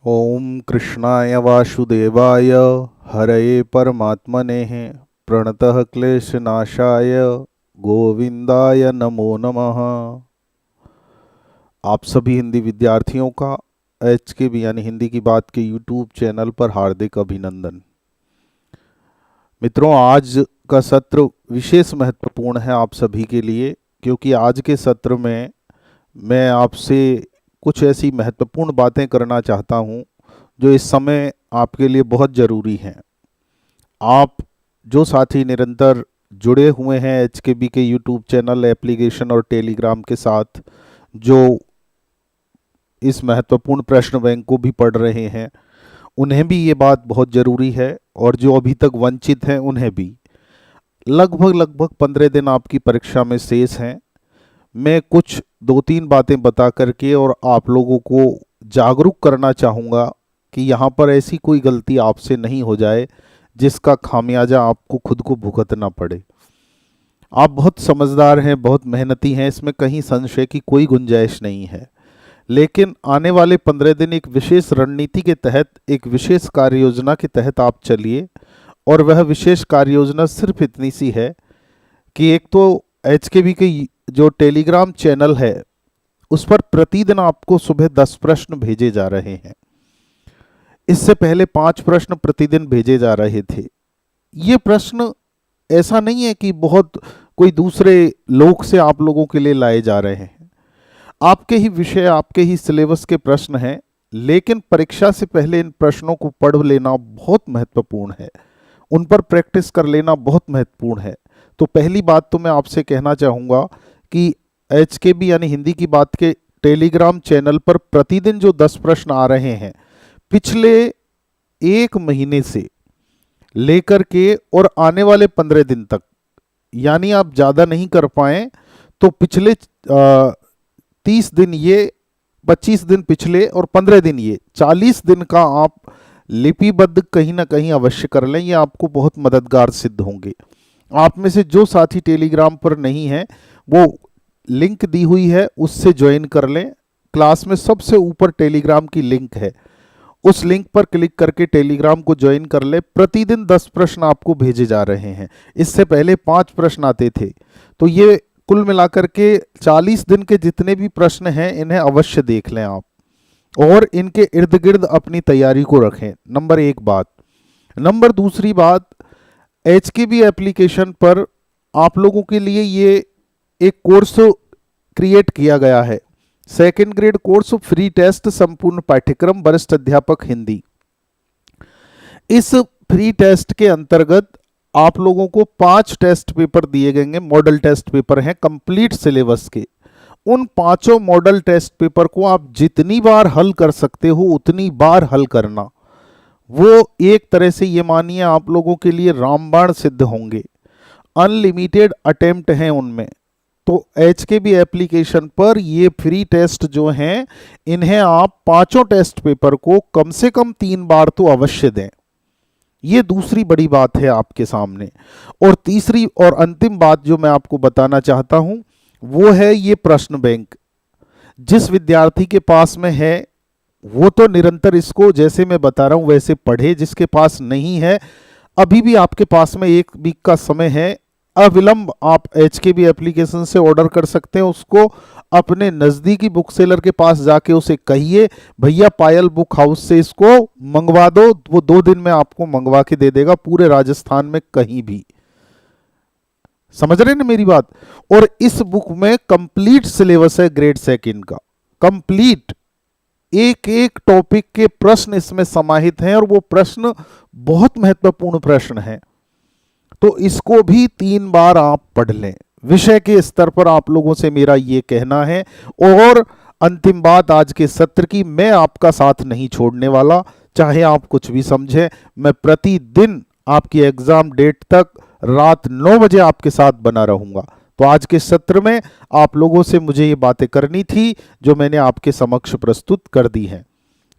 ओम कृष्णाय वासुदेवाय हरये परमात्मने प्रणतः क्लेशनाशाय गोविंदाय नमो नमः। आप सभी हिंदी विद्यार्थियों का HKB यानी हिंदी की बात के यूट्यूब चैनल पर हार्दिक अभिनंदन। मित्रों, आज का सत्र विशेष महत्वपूर्ण है आप सभी के लिए, क्योंकि आज के सत्र में मैं आपसे कुछ ऐसी महत्वपूर्ण बातें करना चाहता हूं जो इस समय आपके लिए बहुत ज़रूरी हैं। आप जो साथी निरंतर जुड़े हुए हैं HKB के यूट्यूब चैनल, एप्लीकेशन और टेलीग्राम के साथ, जो इस महत्वपूर्ण प्रश्न बैंक को भी पढ़ रहे हैं, उन्हें भी ये बात बहुत ज़रूरी है, और जो अभी तक वंचित हैं उन्हें भी। लगभग 15 दिन आपकी परीक्षा में शेष हैं। मैं कुछ 2-3 बातें बता करके और आप लोगों को जागरूक करना चाहूँगा कि यहाँ पर ऐसी कोई गलती आपसे नहीं हो जाए जिसका खामियाजा आपको खुद को भुगतना पड़े। आप बहुत समझदार हैं, बहुत मेहनती हैं, इसमें कहीं संशय की कोई गुंजाइश नहीं है। लेकिन आने वाले 15 दिन एक विशेष रणनीति के तहत, एक विशेष कार्य योजना के तहत आप चलिए। और वह विशेष कार्य योजना सिर्फ इतनी सी है कि एक तो HKB के जो टेलीग्राम चैनल है उस पर प्रतिदिन आपको सुबह 10 प्रश्न भेजे जा रहे हैं। इससे पहले 5 प्रश्न प्रतिदिन भेजे जा रहे थे। ये प्रश्न ऐसा नहीं है कि बहुत कोई दूसरे लोक से आप लोगों के लिए लाए जा रहे हैं। आपके ही विषय, आपके ही सिलेबस के प्रश्न हैं, लेकिन परीक्षा से पहले इन प्रश्नों को पढ़ लेना बहुत महत्वपूर्ण है, उन पर प्रैक्टिस कर लेना बहुत महत्वपूर्ण है। तो पहली बात तो मैं आपसे कहना चाहूँगा कि HKB यानी हिंदी की बात के टेलीग्राम चैनल पर प्रतिदिन जो 10 प्रश्न आ रहे हैं, पिछले 1 महीने से लेकर के और आने वाले 15 दिन तक, यानी आप ज़्यादा नहीं कर पाएँ तो पिछले 30 दिन ये, 25 दिन पिछले और 15 दिन ये, 40 दिन का आप लिपिबद्ध कहीं ना कहीं अवश्य कर लें। ये आपको बहुत मददगार सिद्ध होंगे। आप में से जो साथी टेलीग्राम पर नहीं है वो लिंक दी हुई है, उससे ज्वाइन कर लें। क्लास में सबसे ऊपर टेलीग्राम की लिंक है, उस लिंक पर क्लिक करके टेलीग्राम को ज्वाइन कर ले। प्रतिदिन 10 प्रश्न आपको भेजे जा रहे हैं। इससे पहले 5 प्रश्न आते थे। तो ये कुल मिलाकर के 40 दिन के जितने भी प्रश्न हैं इन्हें अवश्य देख लें आप, और इनके इर्द गिर्द अपनी तैयारी को रखें। नंबर 1 बात। नंबर दूसरी बात, HKB एप्लीकेशन पर आप लोगों के लिए ये एक कोर्स क्रिएट किया गया है, 2nd grade course free test संपूर्ण पाठ्यक्रम वरिष्ठ अध्यापक हिंदी। इस फ्री टेस्ट के अंतर्गत आप लोगों को 5 टेस्ट पेपर दिए गए, मॉडल टेस्ट पेपर हैं कंप्लीट सिलेबस के। उन 5 मॉडल टेस्ट पेपर को आप जितनी बार हल कर सकते हो उतनी बार हल करना। वो एक तरह से ये मानिए आप लोगों के लिए रामबाण सिद्ध होंगे। अनलिमिटेड अटेम्प्ट हैं उनमें। तो HKB एप्लीकेशन पर ये फ्री टेस्ट जो हैं, इन्हें आप 5 टेस्ट पेपर को कम से कम 3 बार तो अवश्य दें। ये दूसरी बड़ी बात है आपके सामने। और तीसरी और अंतिम बात जो मैं आपको बताना चाहता हूं वो है ये प्रश्न बैंक। जिस विद्यार्थी के पास में है वो तो निरंतर इसको, जैसे मैं बता रहा हूं वैसे पढ़े। जिसके पास नहीं है, अभी भी आपके पास में 1 वीक का समय है। अविलंब आप HKB एप्लीकेशन से ऑर्डर कर सकते हैं उसको। अपने नज़दीकी बुक सेलर के पास जाके उसे कहिए, भैया पायल बुक हाउस से इसको मंगवा दो। वो 2 दिन में आपको मंगवा के दे देगा, पूरे राजस्थान में कहीं भी। समझ रहे हैं ना मेरी बात? और इस बुक में कंप्लीट सिलेबस है ग्रेड 2 का, कंप्लीट। एक एक टॉपिक के प्रश्न इसमें समाहित हैं, और वो प्रश्न बहुत महत्वपूर्ण प्रश्न हैं। तो इसको भी 3 बार आप पढ़ लें। विषय के स्तर पर आप लोगों से मेरा ये कहना है। और अंतिम बात आज के सत्र की, मैं आपका साथ नहीं छोड़ने वाला, चाहे आप कुछ भी समझें। मैं प्रतिदिन आपकी एग्जाम डेट तक रात 9 बजे आपके साथ बना रहूंगा। तो आज के सत्र में आप लोगों से मुझे ये बातें करनी थी जो मैंने आपके समक्ष प्रस्तुत कर दी हैं।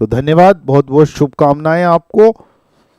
तो धन्यवाद, बहुत बहुत शुभकामनाएं आपको।